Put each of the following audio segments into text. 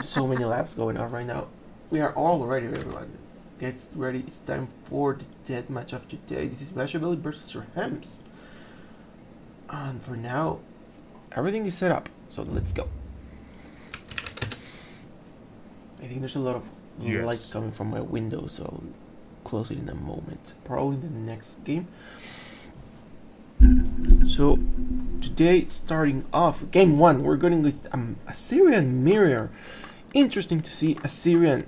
So many laps going on right now. We are all ready, everyone. Get ready. It's time for the deathmatch of today. This is Bachavelli versus Hamz. And for now, everything is set up. So let's go. I think there's a lot of light coming from my window, so I'll close it in a moment. Probably in the next game. So today, starting off game 1, we're going with Assyrian Mirror. Interesting to see Assyrian,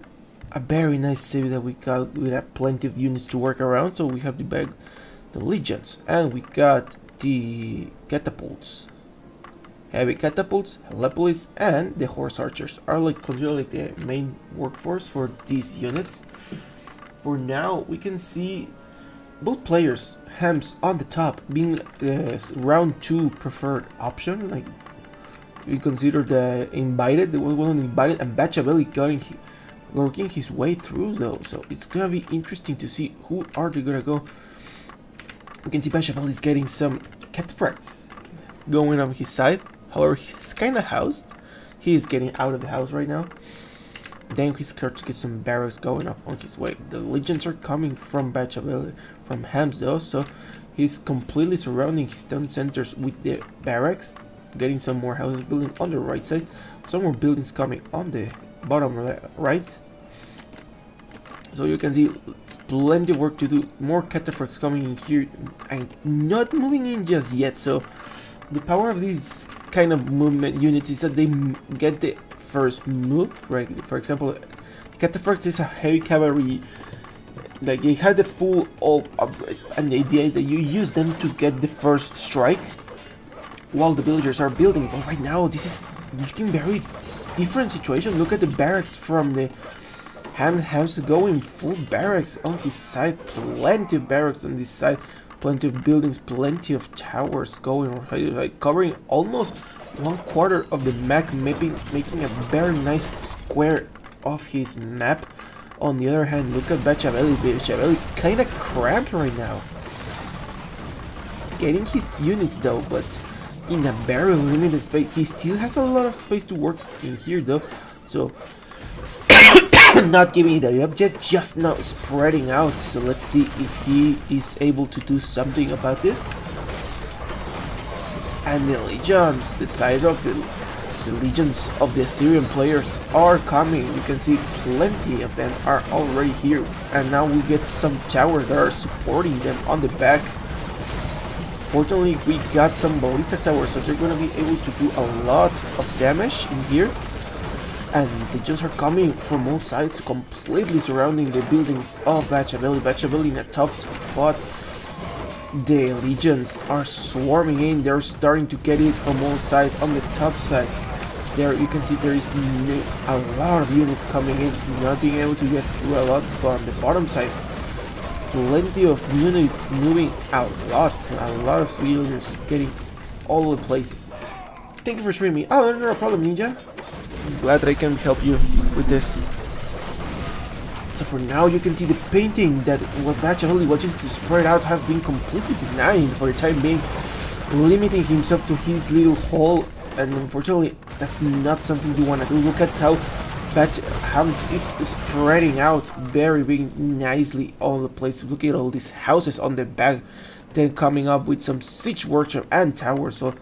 a very nice city that we got. We have plenty of units to work around. So we have the legions, and we got the catapults, heavy catapults, helepolis, and the horse archers are considered like the main workforce for these units. For now, we can see both players, Hamz on the top, being the round 2 preferred option. Like, we consider the invited, the one invited, and Bachavelli working his way through though. So it's gonna be interesting to see who are they gonna go. We can see Bachavelli is getting some cataphracts going on his side. However, he's kind of housed. He is getting out of the house right now. Then he's scared to get some barracks going up on his way. The legions are coming from Bachavelli, from Hamz though, so he's completely surrounding his town centers with the barracks, getting some more houses building on the right side, some more buildings coming on the bottom right. So you can see plenty of work to do. More cataphracts coming in here and not moving in just yet. So the power of these kind of movement units is that they get the first move, right? For example, cataphract is a heavy cavalry. Like, they have the full all upgrades, and the idea is that you use them to get the first strike while the villagers are building. But right now, this is looking very different situation. Look at the barracks from the Hamz going full barracks on his side. Plenty of barracks on this side, plenty of buildings, plenty of towers going, like covering almost 1/4 of the map, making a very nice square of his map. On the other hand, look at Bachavelli. Bachavelli kind of cramped right now, getting his units though, but in a very limited space. He still has a lot of space to work in here though, so not giving it a object, just not spreading out. So let's see if he is able to do something about this. And the legions, the side of the legions of the Assyrian players are coming. You can see plenty of them are already here, and now we get some towers that are supporting them on the back. Fortunately, we got some ballista towers, so they're gonna be able to do a lot of damage in here. And legions are coming from all sides, completely surrounding the buildings of Bachavelli. Bachavelli in a tough spot. The legions are swarming in. They're starting to get it from all sides. On the top side, there you can see there is a lot of units coming in, not being able to get through a lot. But on the bottom side, plenty of units moving a lot of villagers getting all the places. Thank you for streaming. Oh, no problem, Ninja. I'm glad that I can help you with this. So for now, you can see the painting that what Bachavelli watching to spread out has been completely denied for the time being, limiting himself to his little hole, and unfortunately, that's not something you want to do. Look at how Hamz is spreading out very big, nicely all the place. Look at all these houses on the back, then coming up with some siege workshop and towers. So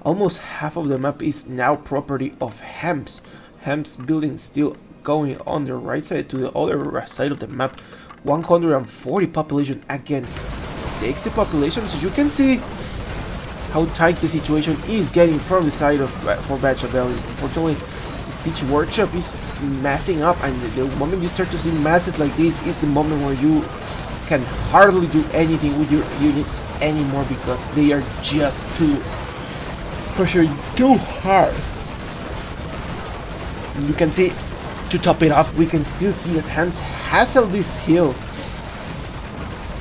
almost half of the map is now property of Hamz. Hamz building still going on the right side to the other side of the map. 140 population against 60 population. So you can see how tight the situation is getting from the side of for Bachavelli. Unfortunately, the siege workshop is massing up, and the moment you start to see masses like this is the moment where you can hardly do anything with your units anymore, because they are just too pressuring too hard. You can see, to top it off, we can still see that Hamz has all this hill.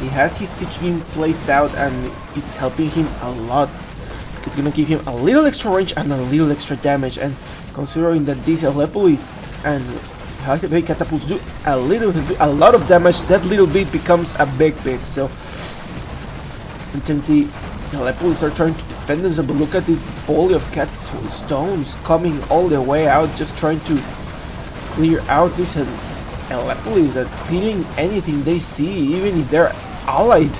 He has his siege being placed out, and it's helping him a lot. It's gonna give him a little extra range and a little extra damage, and considering that these helepolis and heavy catapults do a lot of damage, that little bit becomes a big bit. So you can see the helepolis are trying to defend themselves, but look at this volley of cat stones coming all the way out, just trying to clear out this Elepolis, that clearing anything they see, even if they're allied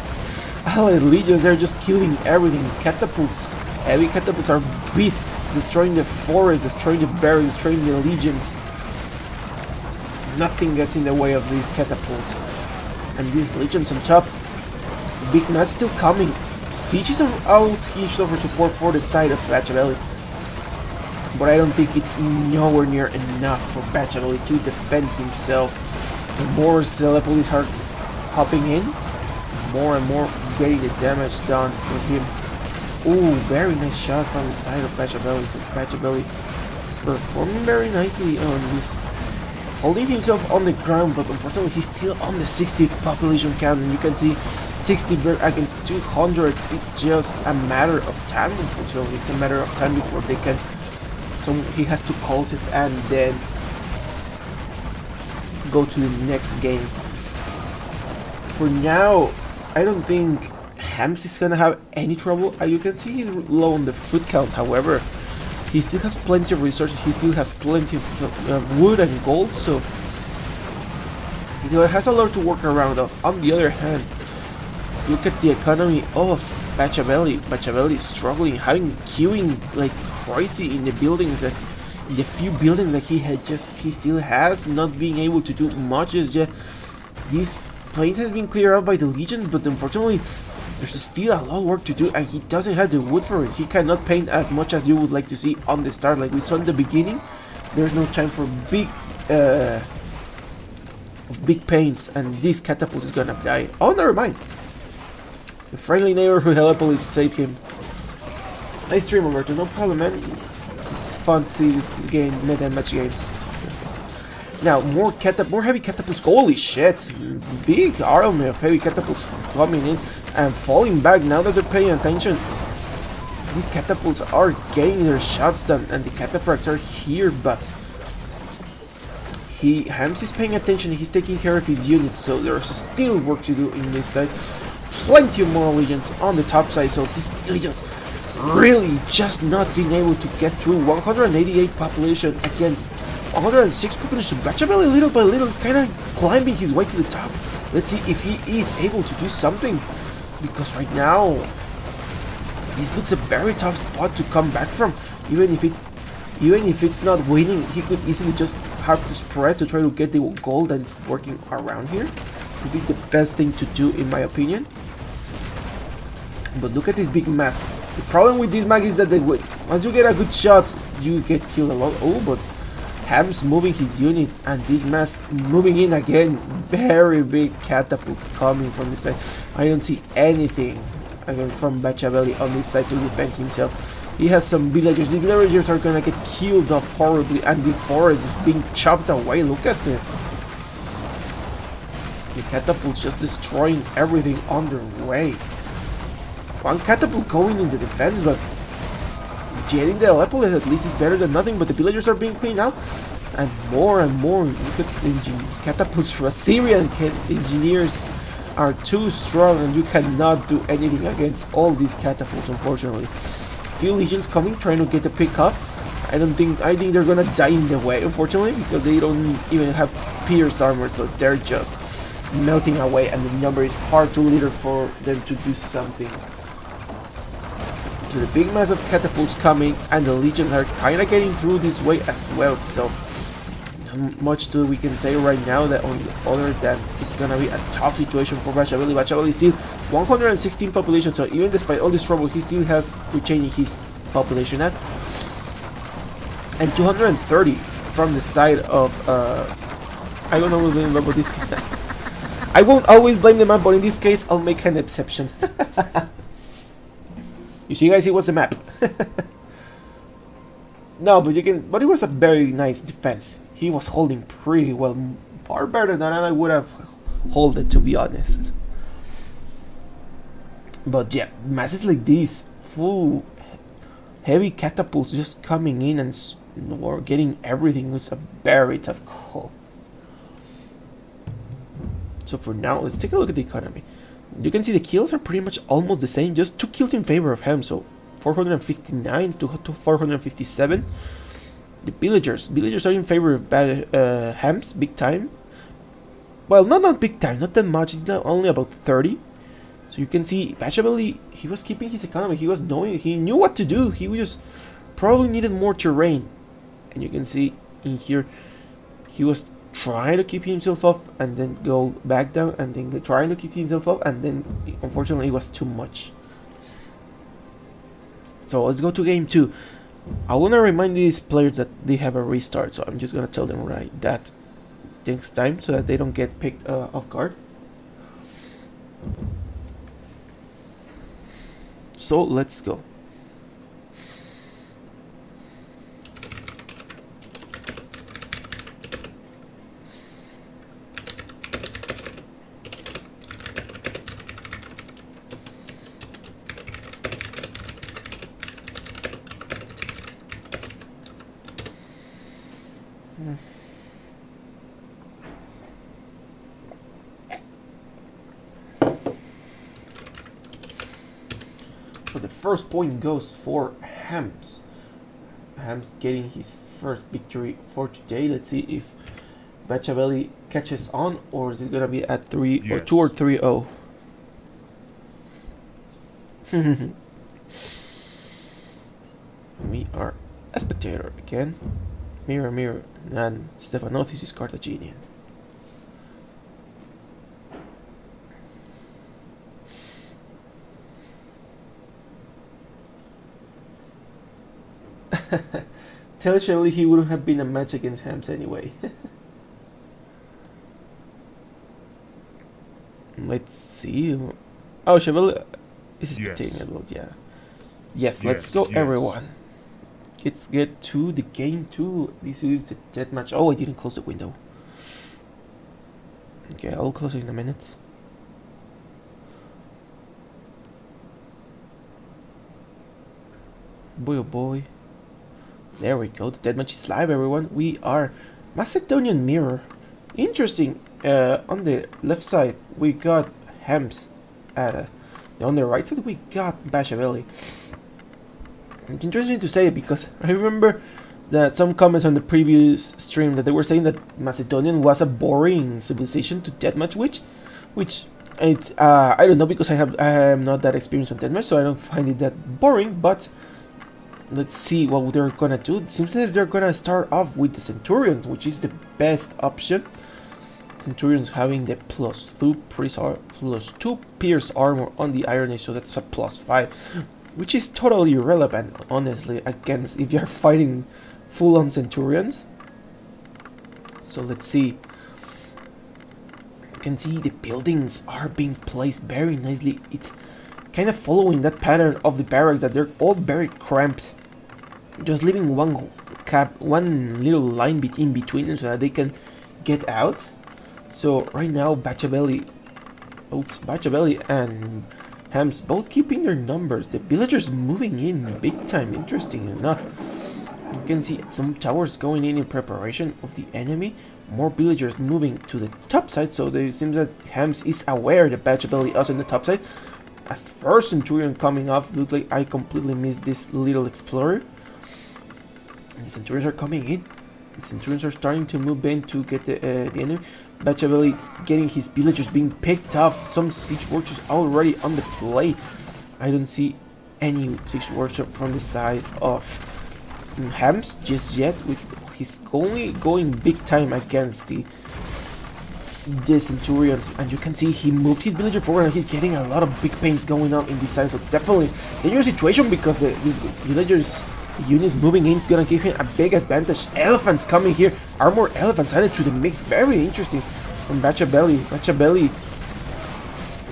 legions, they're just killing everything. Catapults, heavy catapults are beasts, destroying the forest, destroying the barriers, destroying the legions. Nothing gets in the way of these catapults. And these legions on top, big mass still coming. Siege is out here for support for the side of Bachavelli, but I don't think it's nowhere near enough for Bachavelli to defend himself. The more Elepolis are hopping in, more and more getting the damage done for him. Ooh, very nice shot from the side of Bachavelli. So Bachavelli performing very nicely on this, holding himself on the ground, but unfortunately he's still on the 60 population count, and you can see 60 against 200. It's just a matter of time, unfortunately. It's a matter of time before they can. So he has to call it and then go to the next game. For now, I don't think Hamz is gonna have any trouble. You can see he's low on the foot count. However, he still has plenty of resources. He still has plenty of wood and gold. So he has a lot to work around. On the other hand, look at the economy of Bachavelli. Bachavelli is struggling, having queuing like crazy in the buildings, that in the few buildings that he still has, not being able to do much as yet. This plane has been cleared out by the legions, but unfortunately there's still a lot of work to do, and he doesn't have the wood for it. He cannot paint as much as you would like to see on the start, like we saw in the beginning. There's no time for big paints, and this catapult is gonna die. Oh, never mind. The friendly neighborhood Elepolis saved him. Nice stream, Roberto. No problem, man. It's fun to see this game, deathmatch games. Now, more heavy catapults. Holy shit! Big army of heavy catapults coming in and falling back now that they're paying attention. These catapults are getting their shots done, and the cataphracts are here, but Hamz is paying attention. He's taking care of his units, so there's still work to do in this side. Plenty of more legions on the top side, so these legions really just not being able to get through. 188 population against 106 population. Bachavelli little by little is kind of climbing his way to the top. Let's see if he is able to do something, because right now this looks a very tough spot to come back from. Even if it's not winning, he could easily just have to spread to try to get the gold that is working around here. Would be the best thing to do, in my opinion. But look at this big mass. The problem with this mag is that once you get a good shot, you get killed a lot. Oh, but Hamz moving his unit, and this mass moving in again. Very big catapults coming from this side. I don't see anything again from Bachavelli on this side to defend himself. He has some villagers. The villagers are gonna get killed off horribly, and the forest is being chopped away. Look at this. The catapults just destroying everything on their way. One catapult going in the defense, but getting the Elepolis at least is better than nothing. But the villagers are being cleaned out, and more. Look at the catapults for Assyrian engineers are too strong, and you cannot do anything against all these catapults, unfortunately. Few legions coming, trying to get the pick up. I think they're gonna die in the way, unfortunately, because they don't even have pierce armor, so they're just melting away, and the number is far too little for them to do something. So the big mass of catapults coming, and the legions are kind of getting through this way as well. So not much we can say right now that other than it's gonna be a tough situation for Bachavelli. Bachavelli is still 116 population, so even despite all this trouble, he still has retaining his population at, and 230 from the side of I don't know remember this. I won't always blame the map, but in this case, I'll make an exception. You see, guys, it was a map. No, but it was a very nice defense. He was holding pretty well, far better than I would have held it, to be honest. But yeah, masses like these, full heavy catapults just coming in and or getting everything was a very tough call. So for now, let's take a look at the economy. You can see the kills are pretty much almost the same, just 2 kills in favor of him. So 459 to 457. the villagers. Villagers are in favor of Hamz, big time. Well, not big time, not that much. It's not only about 30. So you can see Bachavelli, he was keeping his economy. He knew what to do. He just probably needed more terrain. And you can see in here, he was trying to keep himself up and then go back down, and then trying to keep himself up, and then unfortunately it was too much. So let's go to game 2. I want to remind these players that they have a restart, so I'm just going to tell them right that takes time so that they don't get picked off guard. So let's go. So the first point goes for Hamz. Hamz getting his first victory for today. Let's see if Bachavelli catches on, or is it gonna be at 3 or 2 or 3-0? We are a spectator again. Mirror, mirror, and Stefanotis is Carthaginian. Tell Shelley he wouldn't have been a match against Hamz anyway. Let's see. Oh, Chevelle is spectating as well, yeah. Yes, let's go, everyone. Let's get to the game 2. This is the deathmatch. Oh, I didn't close the window. Okay, I'll close it in a minute. Boy, oh boy. There we go. The deathmatch is live, everyone. We are Macedonian Mirror. Interesting. On the left side, we got Hamz. On the right side, we got Bachavelli. It's interesting to say it because I remember that some comments on the previous stream that they were saying that Macedonian was a boring civilization to deathmatch, which it's I don't know, because I am not that experienced on deathmatch, so I don't find it that boring. But let's see what they're gonna do. It seems that they're gonna start off with the Centurions, which is the best option. Centurions having the +2 pierce armor on the Iron Age, so that's a +5, which is totally irrelevant, honestly, against if you're fighting full-on Centurions. So let's see. You can see the buildings are being placed very nicely. It's kind of following that pattern of the barracks, that they're all very cramped, just leaving one little line in between them so that they can get out. So right now Bachavelli and Hamz both keeping their numbers. The villagers moving in big time, interesting enough. You can see some towers going in preparation of the enemy. More villagers moving to the top side, so it seems that Hamz is aware that Bachavelli is on the top side. As first Centurion coming off, look like I completely missed this little explorer. And the Centurions are coming in. The Centurions are starting to move in to get the enemy. Bachavelli getting his villagers being picked off. Some siege workshops already on the play. I don't see any siege workshop from the side of Hamz just yet. He's only going big time against the Centurions, and you can see he moved his villager forward, and he's getting a lot of big pains going on in this side. So definitely dangerous situation, because these villagers units moving in is gonna give him a big advantage. Elephants coming here, armor elephants added to the mix, very interesting from Bachavelli. Bachavelli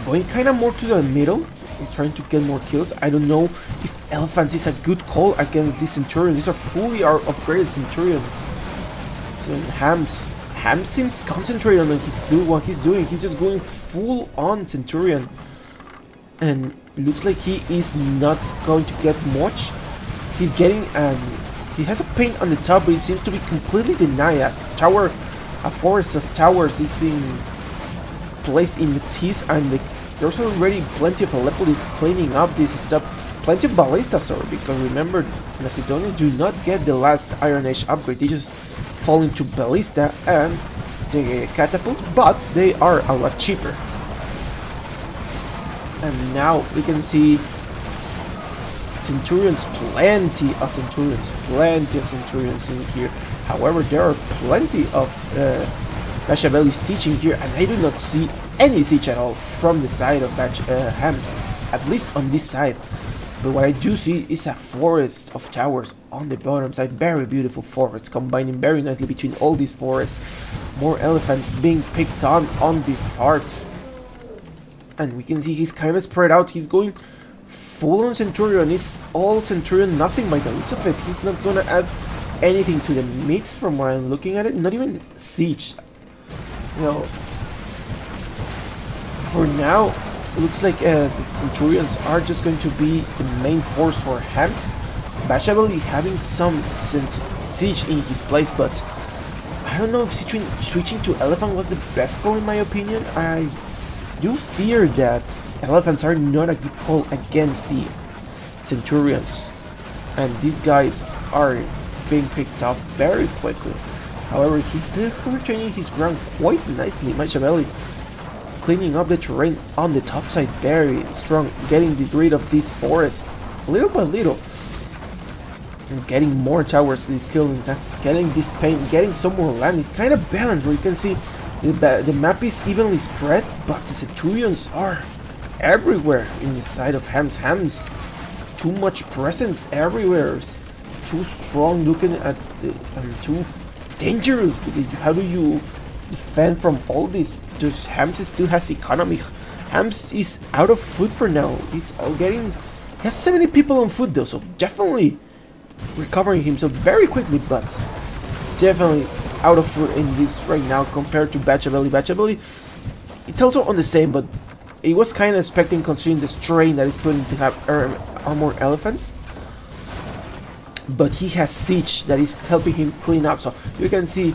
going kind of more to the middle and trying to get more kills. I don't know if elephants is a good call against these Centurions. These are fully upgraded Centurions. So Hamz seems concentrated on what he's doing. He's just going full on Centurion, and looks like he is not going to get much. He's getting he has a paint on the top, but it seems to be completely denied. A forest of towers is being placed in his, and there's already plenty of Aleppolis cleaning up this stuff. plenty of ballistas, sorry, because remember, Macedonians do not get the last Iron Age upgrade. They just fall into ballista and the catapult, but they are a lot cheaper. And now we can see Centurions, plenty of Centurions in here. However, there are plenty of Bachavelli siege in here, and I do not see any siege at all from the side of Hamz, at least on this side. But what I do see is a forest of towers on the bottom side, very beautiful forests, combining very nicely between all these forests. More elephants being picked on this part. And we can see he's kind of spread out, he's going full on Centurion, it's all Centurion, nothing by the looks of it. He's not gonna add anything to the mix from what I'm looking at it, not even siege. You know, for now, it looks like the Centurions are just going to be the main force for Hamz. Bachavelli having some siege in his place, but I don't know if switching to Elephant was the best call in my opinion. I do fear that Elephants are not a good call against the Centurions, and these guys are being picked up very quickly. However, he's still retaining his ground quite nicely. Bachavelli cleaning up the terrain on the top side very strong, getting rid of this forest little by little, and getting more towers, these killings, getting this paint, getting some more land. It's kind of balanced where you can see the map is evenly spread, but the Centurions are everywhere in the side of Hamz. Hamz, too much presence everywhere, too strong looking at too dangerous. How do you defend from all this? Just Hamz still has economy. Hamz is out of food for now. He's all getting. He has 70 people on food though, so definitely recovering himself very quickly, but definitely out of food in this right now compared to Bachavelli. Bachavelli, it's also on the same, but it was kind of expecting considering the strain that is putting to have armor elephants. But he has siege that is helping him clean up, so you can see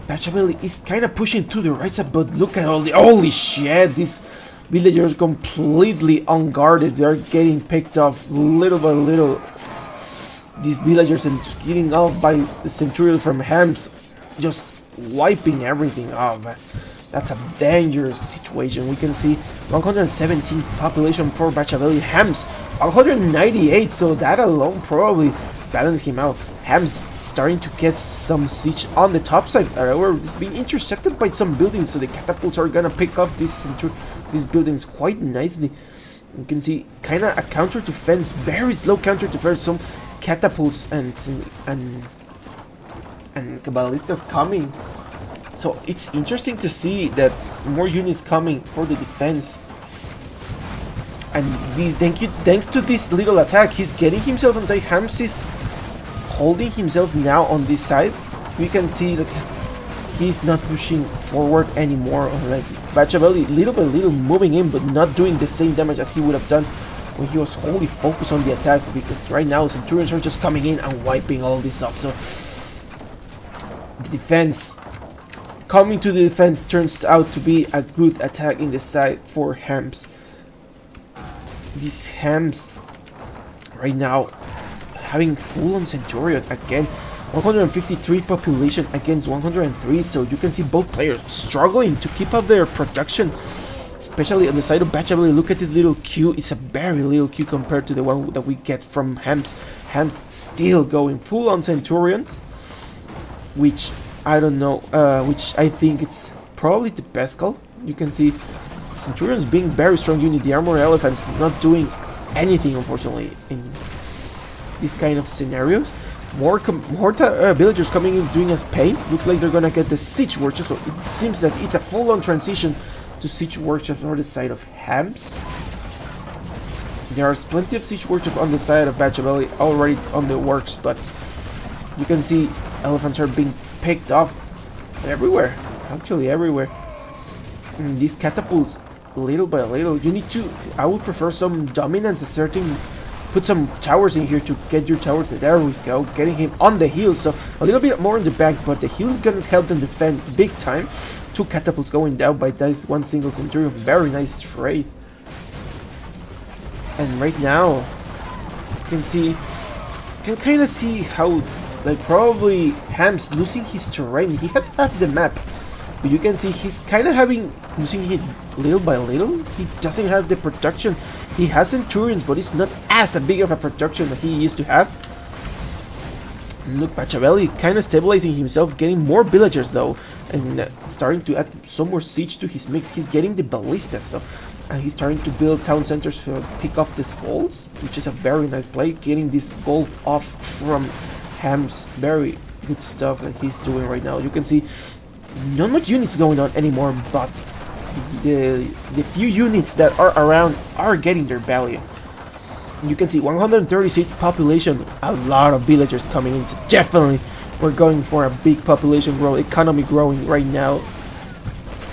Bachavelli is kind of pushing to the right side, but look at all the holy shit, these villagers completely unguarded. They are getting picked off little by little. These villagers and getting out by the Centurion from Hamz, just wiping everything off. That's a dangerous situation. We can see 117 population for Bachavelli. Hamz 198, so that alone probably balanced him out. Hamz starting to get some siege on the top side. However, it's being intercepted by some buildings, so the catapults are gonna pick up these buildings quite nicely. You can see kind of a counter defense, very slow counter defense. Some catapults and ballistas coming. So it's interesting to see that more units coming for the defense. And thanks to this little attack, he's getting himself on tight. Hamz is holding himself now on this side. We can see that he's not pushing forward anymore. Like Bachavelli, little by little moving in, but not doing the same damage as he would have done when he was wholly focused on the attack, because right now Centurions are just coming in and wiping all this up. So the defense, coming to the defense, turns out to be a good attack in the side for Hamz. This Hamz right now having full on Centurion again, 153 population against 103, so you can see both players struggling to keep up their production, especially on the side of Bachavelli. Look at this little queue. It's a very little queue compared to the one that we get from Hamz. Hamz still going full on Centurions, which I don't know, which I think it's probably the best call. You can see Centurions being very strong unit. The armor elephants not doing anything, unfortunately, in these kind of scenarios. More villagers coming in doing us pain. Look like they're gonna get the siege workshop, so it seems that it's a full-on transition to siege workshops on the side of Hamz. There's plenty of siege workshop on the side of Bachavelli already on the works, but you can see elephants are being picked up everywhere, actually everywhere. And these catapults, little by little, you need to, I would prefer some dominance, asserting, put some towers in here to get your towers. There we go, getting him on the hill, so a little bit more in the back, but the hill is gonna help them defend big time. 2 catapults going down by this one single Centurion. Very nice trade. And right now can see, you can kind of see how, like, probably Hamz losing his terrain. He had half the map, but you can see he's kind of losing it little by little. He doesn't have the production. He has Centurions, but it's not as big of a production that he used to have. And look, Bachavelli kind of stabilizing himself, getting more villagers though, and starting to add some more siege to his mix. He's getting the ballistas, so, and he's starting to build town centers to pick off these golds, which is a very nice play. Getting this gold off from Hamz, very good stuff that he's doing right now. You can see not much units going on anymore, but the few units that are around are getting their value. You can see 136 population, a lot of villagers coming in, so definitely we're going for a big population growth, economy growing right now.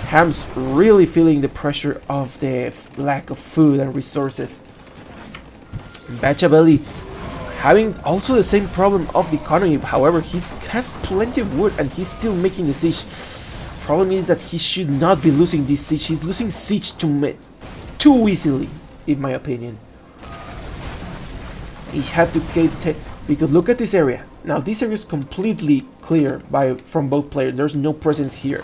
Hamz really feeling the pressure of the lack of food and resources. Bachavelli having also the same problem of the economy, however he has plenty of wood and he's still making the siege. Problem is that he should not be losing this siege. He's losing siege too easily, in my opinion. He had to get, because look at this area. Now this area is completely clear from both players. There's no presence here,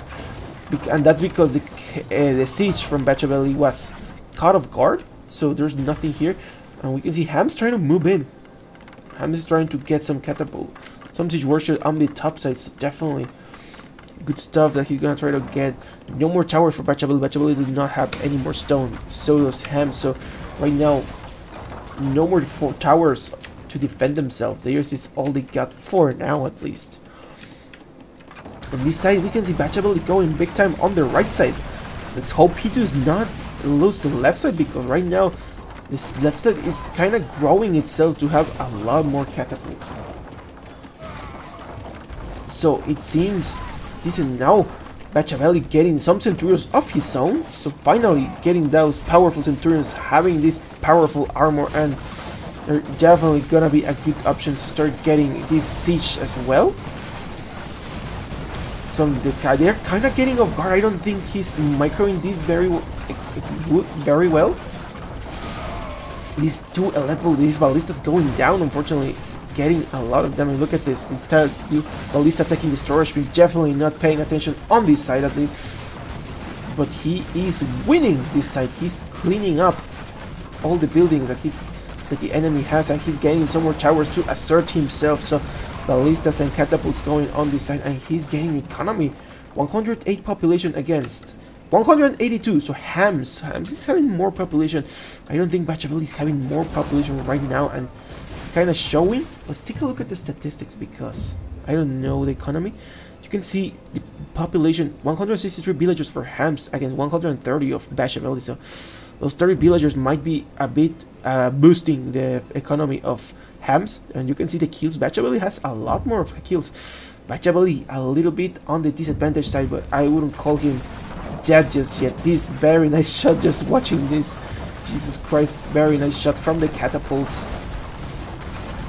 and that's because the siege from Bachavelli was caught off guard. So there's nothing here, and we can see Hamz trying to move in. Hamz is trying to get some catapult, some siege worship on the top side. So definitely good stuff that he's gonna try to get. No more towers for Bachavelli. Bachavelli does not have any more stone. So does Hamz. So right now, no more towers to defend themselves. Theirs is all they got for now, at least. On this side, we can see Bachavelli going big time on the right side. Let's hope he does not lose the left side, because right now this left side is kind of growing itself to have a lot more catapults. So it seems this is now Bachavelli getting some Centurions of his own, so finally getting those powerful Centurions, having this powerful armor, and they're definitely gonna be a good option to start getting this siege as well. So they're kind of getting off guard. I don't think he's microing this very well. These two these ballistas going down, unfortunately, getting a lot of damage. Look at this. This ballista attacking the storage bin, definitely not paying attention on this side at least. But he is winning this side. He's cleaning up all the buildings that the enemy has, and he's getting some more towers to assert himself. So ballistas and catapults going on this side, and he's getting economy. 108 population against 182. So Hamz is having more population. I don't think Bachavelli is having more population right now, and it's kind of showing. Let's take a look at the statistics, because I don't know the economy. You can see the population, 163 villagers for Hamz against 130 of Bachavelli. So those 30 villagers might be a bit boosting the economy of Hamz. And you can see the kills. Bachavelli has a lot more of kills. Bachavelli a little bit on the disadvantage side, but I wouldn't call him dead just yet. This very nice shot, just watching this. Jesus Christ, very nice shot from the catapults.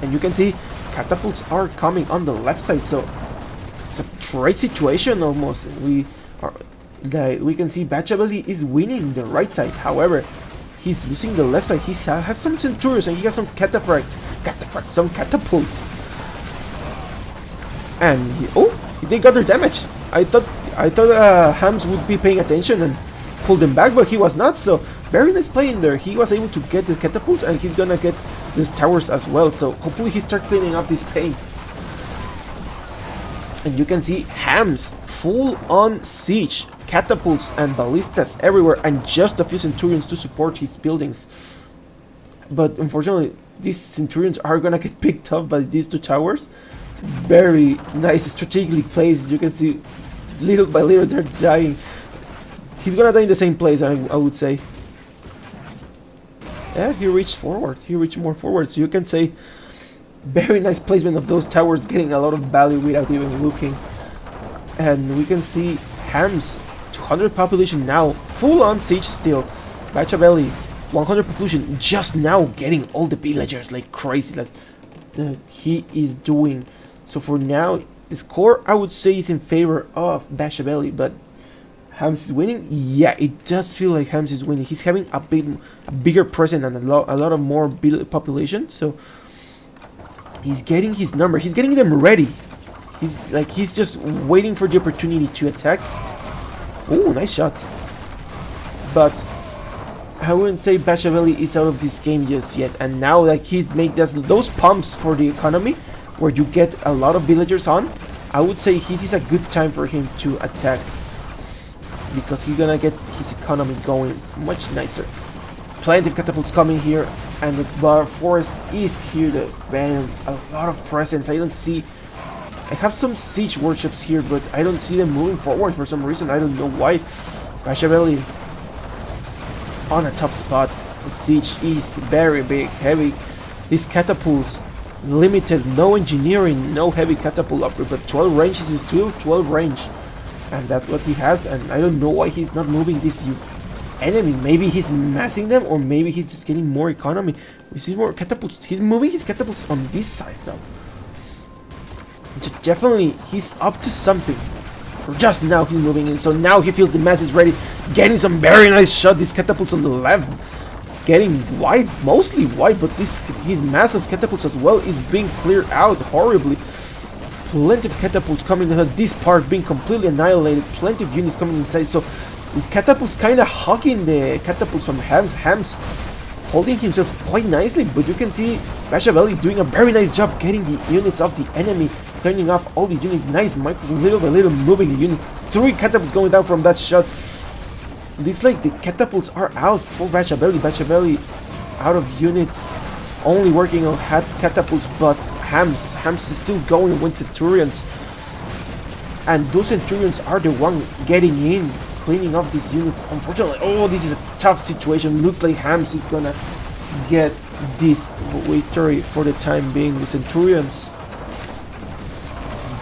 And you can see catapults are coming on the left side, so it's a trade situation almost. We can see Bachavelli is winning the right side. However, he's losing the left side. He has some Centurions and he has some some catapults. And they got their damage. I thought Hamz would be paying attention and pull them back, but he was not. So very nice play in there. He was able to get the catapults, and he's gonna get these towers as well. So hopefully he starts cleaning up this pace. And you can see Hamz full on siege, catapults and ballistas everywhere, and just a few Centurions to support his buildings. But unfortunately, these Centurions are gonna get picked up by these two towers. Very nice, strategically placed. You can see little by little they're dying. He's gonna die in the same place, I would say. Yeah, he reached forward. He reached more forward, so you can say very nice placement of those towers, getting a lot of value without even looking. And we can see Hamz, 200 population now, full on siege still. Bachavelli, 100 population, just now getting all the villagers like crazy that he is doing. So for now, the score I would say is in favor of Bachavelli, but Hamz is winning. Yeah, it does feel like Hamz is winning. He's having a bigger presence and a lot of more population. So He's getting his number. He's getting them ready. He's just waiting for the opportunity to attack. Oh, nice shot. But I wouldn't say Bachavelli is out of this game just yet. And now, like, he's made those pumps for the economy, where you get a lot of villagers on. I would say it is a good time for him to attack, because he's gonna get his economy going much nicer. Plenty of catapults coming here, and the bar forest is here to ban a lot of presence. I don't see. I have some siege workshops here, but I don't see them moving forward for some reason. I don't know why. Bachavelli on a top spot. The siege is very big, heavy. These catapults limited, no engineering, no heavy catapult upgrade, but 12 range is still 12 range, and that's what he has. And I don't know why he's not moving this enemy. Maybe he's massing them, or maybe he's just getting more economy. We see more catapults. He's moving his catapults on this side though. So definitely he's up to something. Just now he's moving in, so now he feels the mass is ready, getting some very nice shot. These catapults on the left getting wide, mostly wide, but his massive catapults as well is being cleared out horribly. Plenty of catapults coming into this part being completely annihilated. Plenty of units coming inside, so these catapults kind of hugging the catapults from Hamz, holding himself quite nicely. But you can see Bachavelli doing a very nice job getting the units of the enemy, turning off all the units. Nice micro, little by little moving the units. 3 catapults going down from that shot. Looks like the catapults are out for Bachavelli. Bachavelli out of units, only working on catapults, but Hamz is still going with Centurions. And those Centurions are the one getting in, cleaning up these units. Unfortunately, oh, this is a tough situation. Looks like Hamz is gonna get this victory for the time being. The Centurions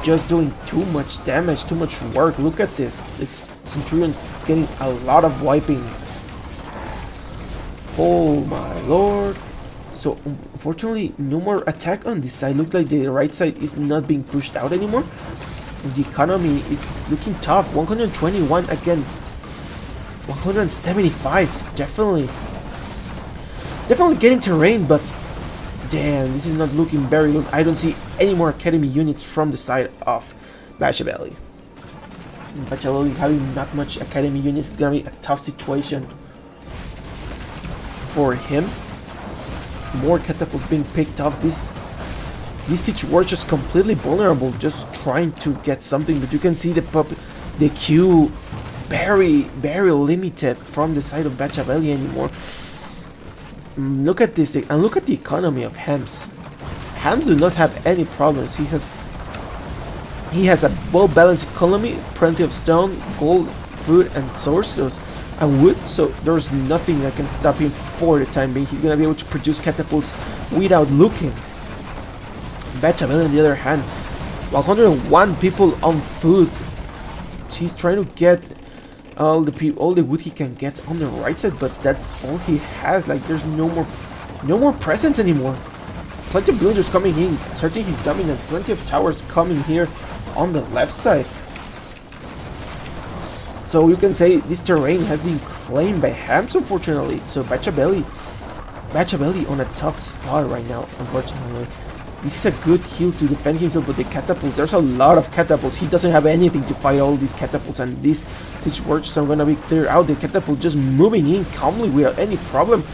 just doing too much damage, too much work. Look at this. It's Centurions getting a lot of wiping. Oh my lord. So unfortunately no more attack on this side. Looks like the right side is not being pushed out anymore. The economy is looking tough. 121 against 175. So definitely getting terrain, but damn, this is not looking very good. I don't see any more academy units from the side of Bachavelli. Bachavelli having not much academy units is gonna be a tough situation for him. More catapults being picked up. This siege war just completely vulnerable, just trying to get something. But you can see the queue very limited from the side of Bachavelli anymore. Look at this, and look at the economy of Hamz. Hamz do not have any problems. He has a well-balanced economy, plenty of stone, gold, food, and sources, and wood. So there's nothing that can stop him for the time being. He's gonna be able to produce catapults without looking. Bachavelli, on the other hand, 101 people on food. He's trying to get all the wood he can get on the right side, but that's all he has. Like, there's no more presence anymore. Plenty of villagers coming in, asserting his dominance. Plenty of towers coming here on the left side. So you can say this terrain has been claimed by Hamz, unfortunately. So Bachavelli on a tough spot right now, unfortunately. This is a good heal to defend himself with the catapult. There's a lot of catapults. He doesn't have anything to fight all these catapults, and this siege works. So I'm gonna be clear out. The catapult just moving in calmly without any problem.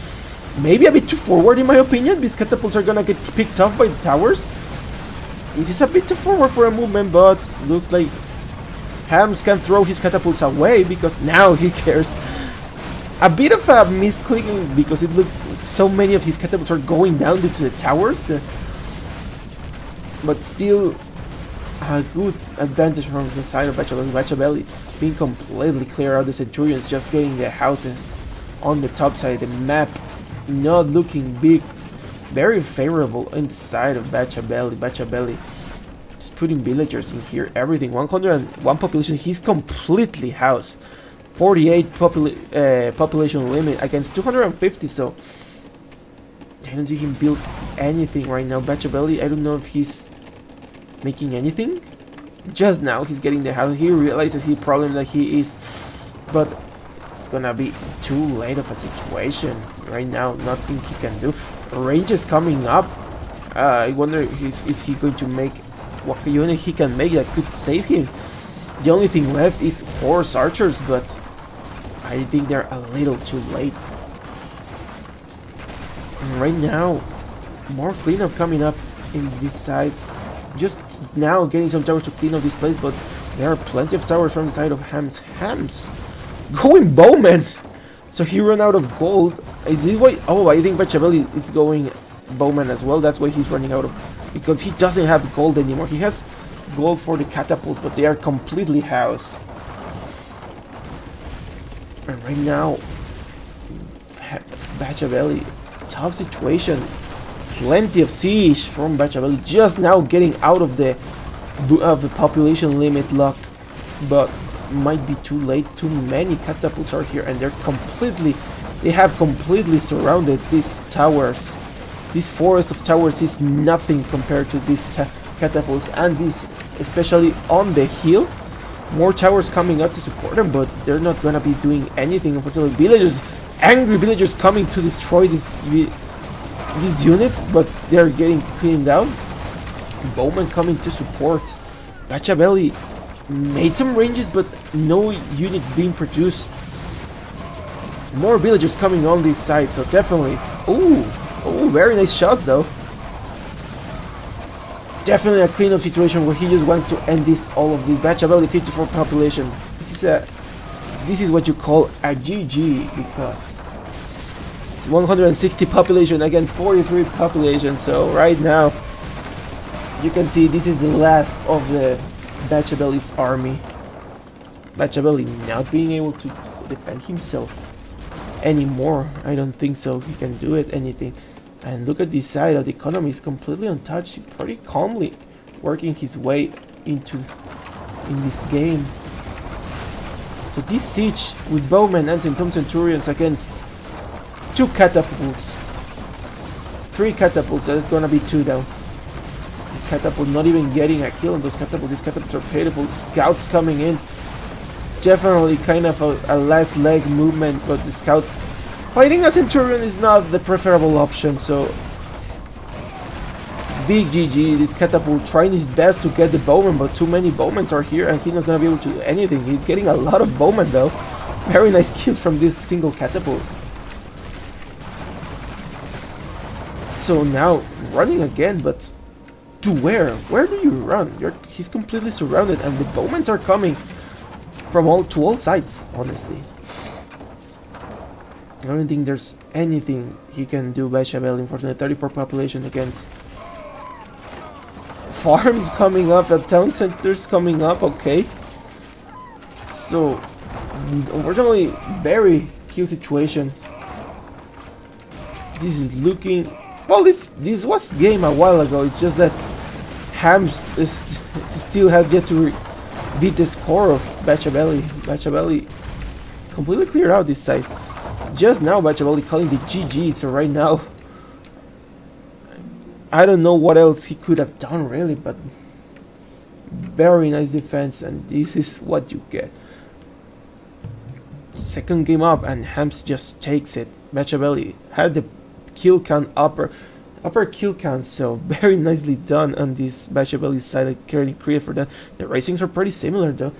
Maybe a bit too forward in my opinion. These catapults are gonna get picked up by the towers. It is a bit too forward for a movement, but looks like Hamz can throw his catapults away, because now he cares. A bit of a misclicking, because it looks so many of his catapults are going down due to the towers. But still a good advantage from the side of Bachavelli. Bachavelli being completely clear out. The Centurions just getting the houses on the top side. The map not looking big. Very favorable in the side of Bachavelli. Bachavelli just putting villagers in here. Everything. 101 population. He's completely housed. 48 population limit against 250. So I don't see him build anything right now. Bachavelli, I don't know if he's making anything. Just now he's getting the house. He realizes the problem that he is, but it's gonna be too late of a situation right now. Nothing he can do. Range is coming up, I wonder is he going to make what unit he can make that could save him. The only thing left is horse archers, but I think they're a little too late. And right now, more cleanup coming up in this side. Just now getting some towers to clean up this place, but there are plenty of towers from the side of Hamz. Hamz going bowman! So he ran out of gold. Is this why? Oh, I think Bachavelli is going bowman as well. That's why he's running out of, because he doesn't have gold anymore. He has gold for the catapult, but they are completely housed. And right now, Bachavelli, tough situation. Plenty of siege from Bachavelli, just now getting out of the population limit lock, but might be too late. Too many catapults are here, and they have completely surrounded these towers. This forest of towers is nothing compared to these catapults, and this, especially on the hill, more towers coming up to support them, but they're not gonna be doing anything. Unfortunately, villagers, angry villagers coming to destroy these units, but they're getting cleaned down. Bowman coming to support. Bachavelli made some ranges, but no units being produced. More villagers coming on this side, so definitely. Oh, very nice shots though. Definitely a cleanup situation where he just wants to end all of this. Bachavelli 54 population. This is what you call a GG, because it's 160 population against 43 population. So right now you can see this is the last of the Bachavelli's army. Bachavelli not being able to defend himself anymore. I don't think so. He can do anything. And look at this side of the economy is completely untouched. Pretty calmly working his way in this game. So this siege with bowmen and some centurions against 2 catapults, 3 catapults. That is gonna be 2 down. This catapult not even getting a kill on those catapults. These catapults are pitiful. Scouts coming in. Definitely kind of a last leg movement, but the scouts fighting a centurion is not the preferable option. So big GG. This catapult trying his best to get the bowman, but too many bowmen are here, and he's not gonna be able to do anything. He's getting a lot of bowmen though. Very nice kills from this single catapult. So now running again, but to where? Where do you run? He's completely surrounded, and the bowmen are coming from all sides. Honestly, I don't think there's anything he can do. Bachavelli, unfortunately, 34 population against farms coming up, the town centers coming up. Okay, so unfortunately, very kill situation. This is looking. Well, this was game a while ago. It's just that Hamz still have yet to beat the score of Bachavelli. Bachavelli completely cleared out this side. Just now Bachavelli calling the GG. So right now, I don't know what else he could have done really, but very nice defense, and this is what you get. Second game up, and Hamz just takes it. Bachavelli had the kill count upper kill count, so very nicely done on this Bachavelli side. I can't create for that. The racings are pretty similar though.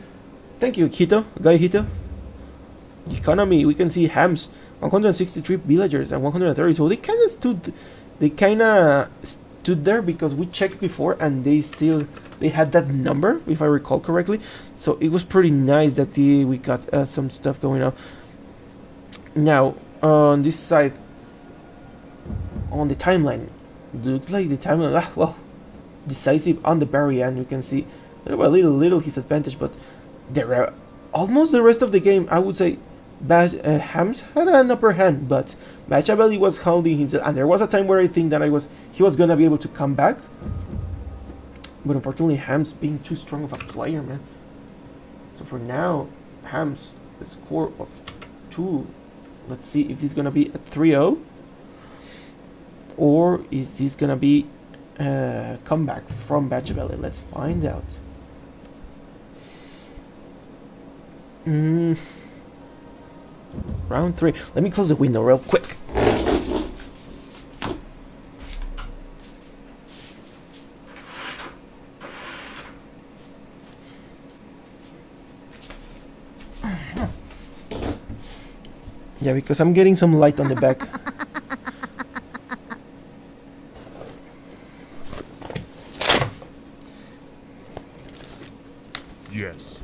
Thank you, Guy Hito. The economy, we can see Hamz 163 villagers and 130, so they kind of stood there because we checked before, and they had that number, if I recall correctly. So it was pretty nice that we got some stuff going on. Now on this side, on the timeline, looks like the timeline, well, decisive on the very end. You can see little his advantage, but there are almost the rest of the game. I would say Hamz had an upper hand, but Bachavelli was holding himself, and there was a time where I think that he was gonna be able to come back, but unfortunately Hamz being too strong of a player, man. So for now, Hamz, the score of 2. Let's see if this is gonna be a 3-0. Or is this gonna be a comeback from Bachavelli? Let's find out. Round 3. Let me close the window real quick. Yeah, because I'm getting some light on the back. Yes.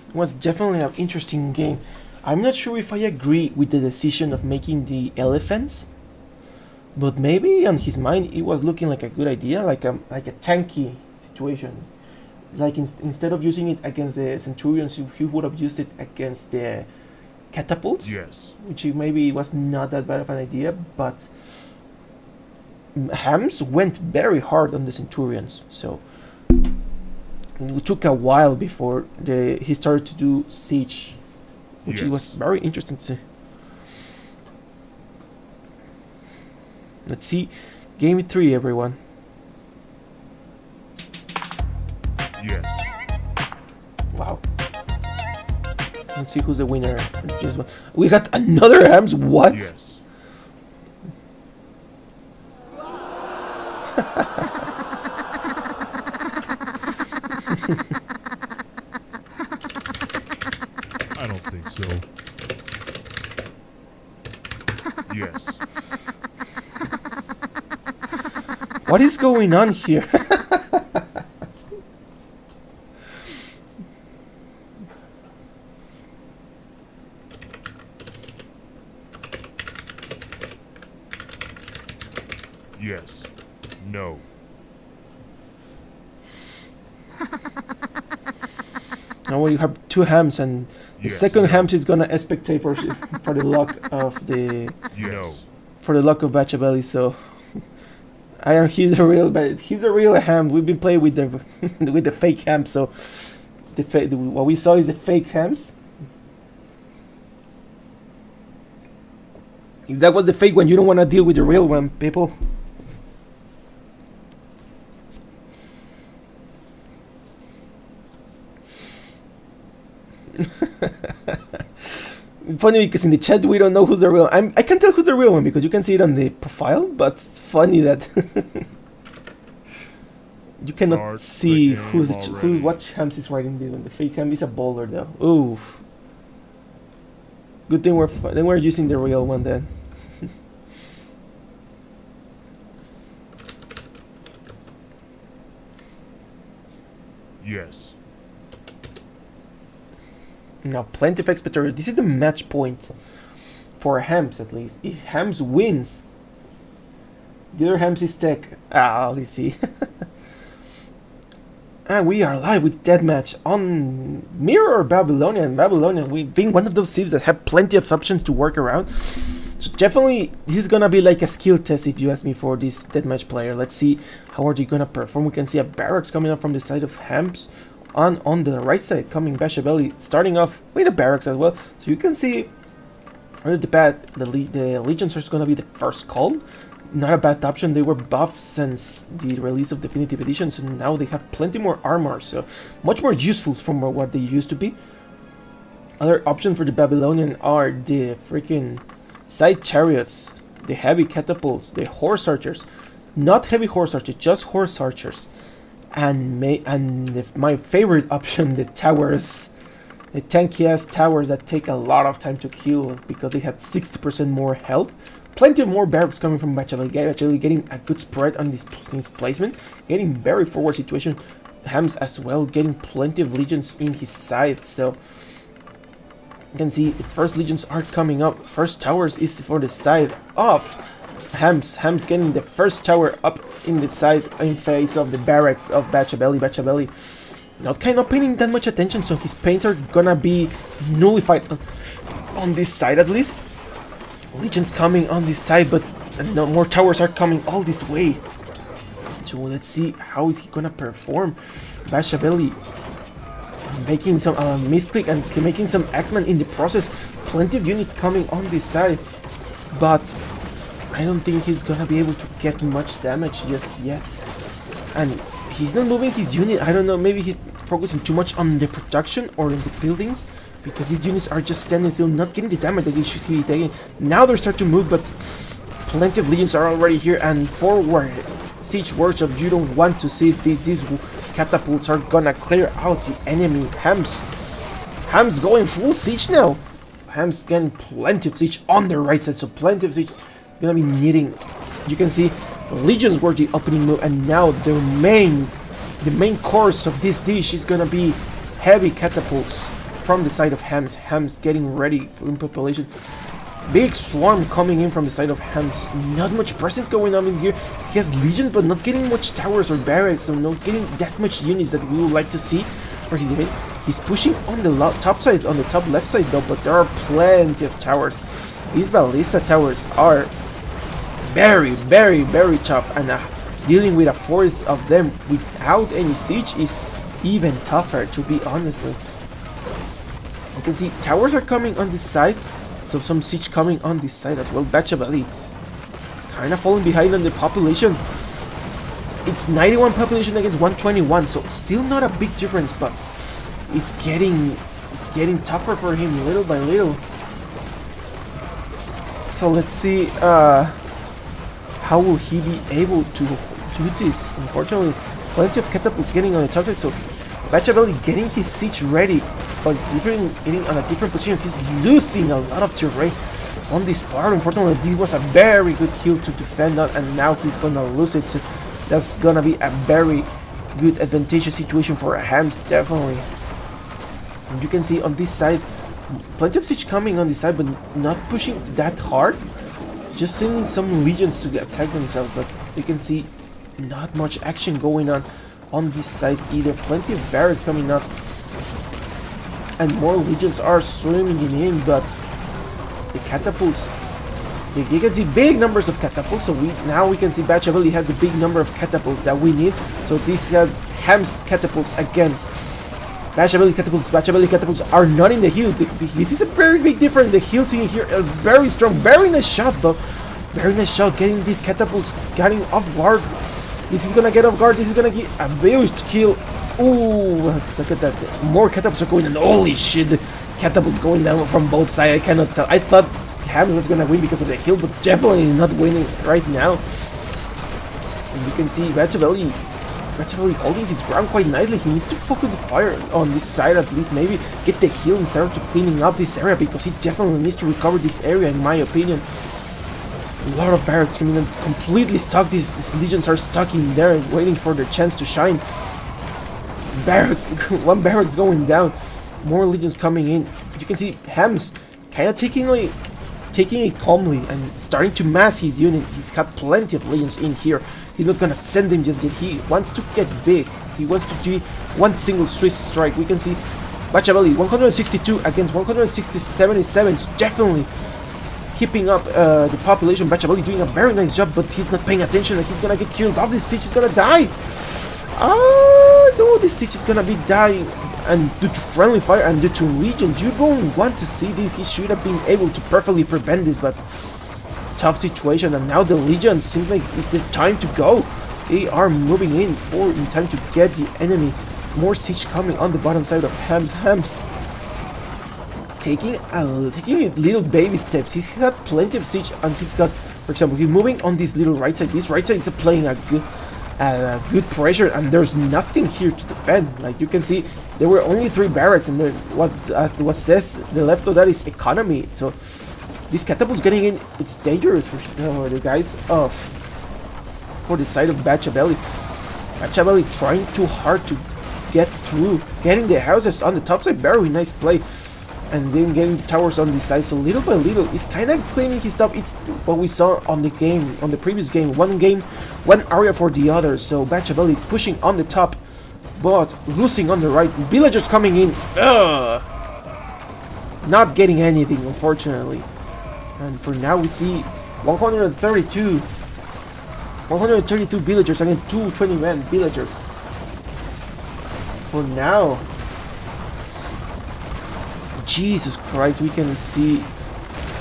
It was definitely an interesting game. I'm not sure if I agree with the decision of making the elephants, but maybe on his mind it was looking like a good idea, like a tanky situation. Like instead of using it against the centurions, he would have used it against the catapults. Yes. Which maybe was not that bad of an idea, but Hamz went very hard on the centurions, so it took a while before he started to do siege, which was very interesting to see. Let's see, game 3, everyone. Yes. Wow. Let's see who's the winner. We got another Hamz. What? Yes. I don't think so. Yes. What is going on here? Yes. No. Now we have 2 Hamz, and the second Hamz is gonna spectate for the luck of the for the luck of Bachavelli. So he's a real Ham. We've been playing with the with the fake Hamz. So what we saw is the fake Hamz. If that was the fake one, you don't want to deal with the real one, people. Funny because in the chat we don't know who's the real. I can tell who's the real one because you can see it on the profile, but it's funny that you cannot see what Hamz is writing this one. The fake Hamz is a bowler though. Ooh. Good thing we're using the real one then. Yes. Now, plenty of expectation. This is the match point for Hamz, at least. If Hamz wins, the other Hamz is tech. You see. And we are live with deathmatch on Mirror Babylonian. Babylonian, we've been one of those civs that have plenty of options to work around. So definitely, this is gonna be like a skill test if you ask me for this deathmatch player. Let's see how are they gonna perform. We can see a barracks coming up from the side of Hamz. On the right side, coming Bachavelli, starting off with a barracks as well. So you can see right at the bat, the legions are going to be the first call. Not a bad option. They were buffed since the release of Definitive Edition, so now they have plenty more armor, so much more useful from what they used to be. Other options for the Babylonian are the freaking side chariots, the heavy catapults, the horse archers. Not heavy horse archers, just horse archers. And my favorite option, the towers, the tanky ass towers that take a lot of time to kill because they had 60% more health. Plenty of more barracks coming from Bachavelli, actually getting a good spread on this placement, getting very forward situation. Hamz as well, getting plenty of legions in his side. So you can see the first legions are coming up. First towers is for the side of Hamz. Hamz getting the first tower up in the side in face of the barracks of Bachavelli. Bachavelli not kind of paying that much attention, so his paints are gonna be nullified on this side at least. Legions coming on this side, but no more towers are coming all this way. So let's see how is he gonna perform. Bachavelli making some misclick and making some X-Men in the process. Plenty of units coming on this side, but I don't think he's gonna be able to get much damage just yet. And he's not moving his unit. I don't know, maybe he's focusing too much on the production or in the buildings. because these units are just standing still, not getting the damage that they should be taking. Now they start to move, but plenty of legions are already here, and forward siege workshop. You don't want to see this. These catapults are gonna clear out the enemy. Hamz going full siege now. Hamz getting plenty of siege on the right side, so plenty of siege gonna be needing. You can see legions were the opening move, and now the main course of this dish is gonna be heavy catapults from the side of Hamz. Hamz getting ready in population. Big swarm coming in from the side of Hamz. Not much presence going on in here. He has legions, but not getting much towers or barracks, so not getting that much units that we would like to see. Where he's in. He's pushing on the top side, on the top left side though, but there are plenty of towers. These ballista towers are very, very, very tough, and dealing with a force of them without any siege is even tougher, to be honestly. You can see towers are coming on this side, so some siege coming on this side as well. Bachavelli kind of falling behind on the population. It's 91 population against 121, so still not a big difference, but it's getting tougher for him little by little. So let's see how will he be able to do this. Unfortunately, plenty of catapults getting on the top side, so Bachavelli getting his siege ready, but he's getting on a different position. He's losing a lot of terrain on this part. Unfortunately, this was a very good hill to defend on, and now he's gonna lose it. So that's gonna be a very good advantageous situation for Hamz, definitely. And you can see on this side, plenty of siege coming on this side, but not pushing that hard. Just sending some legions to attack themselves, but you can see not much action going on this side either. Plenty of barracks coming up, and more legions are swimming in, but the catapults, you can see big numbers of catapults, so now we can see Bachavelli has the big number of catapults that we need. So these Hamz catapults against Bachavelli catapults. Bachavelli catapults are not in the hill. This is a very big difference. The hills in here are very strong. Very nice shot though. Very nice shot getting these catapults getting off guard. This is gonna get off guard. This is gonna get a huge kill. Ooh, look at that. More catapults are going down. Holy shit. Catapults going down from both sides. I cannot tell. I thought Hamz was gonna win because of the hill, but definitely not winning right now. And you can see Bachavelli holding his ground quite nicely. He needs to focus the fire on this side at least, maybe get the hill and start to cleaning up this area, because he definitely needs to recover this area in my opinion. A lot of barracks coming in, completely stuck. These legions are stuck in there waiting for their chance to shine. Barracks, one barracks going down, more legions coming in. You can see Hamz kind of taking it calmly and starting to mass his unit. He's got plenty of legions in here. He's not gonna send them just yet. He wants to get big. He wants to do one single swift strike. We can see Bachavelli 162 against 177, so definitely keeping up the population. Bachavelli doing a very nice job, but he's not paying attention, and he's gonna get killed off. This siege is gonna die. Oh no, this siege is gonna be dying, and due to friendly fire and due to legions. You don't want to see this. He should have been able to perfectly prevent this, but tough situation. And now the legion seems like it's the time to go. They are moving in time to get the enemy. More siege coming on the bottom side of Hamz. Taking little baby steps. He's got plenty of siege, and he's got, for example, he's moving on this little right side. This right side is playing a good pressure, and there's nothing here to defend. Like you can see, there were only 3 barracks, and there, what says the left of that is economy. So this catapult's getting in. It's dangerous for the guys for the side of Bachavelli. Bachavelli trying too hard to get through, getting the houses on the top side. Very nice play, and then getting the towers on this side. So little by little, he's kind of cleaning his stuff. It's what we saw on the previous game. One area for the other. So Bachavelli pushing on the top, but losing on the right. Villagers coming in. Not getting anything, unfortunately. And for now, we see 132 villagers against 221 villagers. For now, Jesus Christ, we can see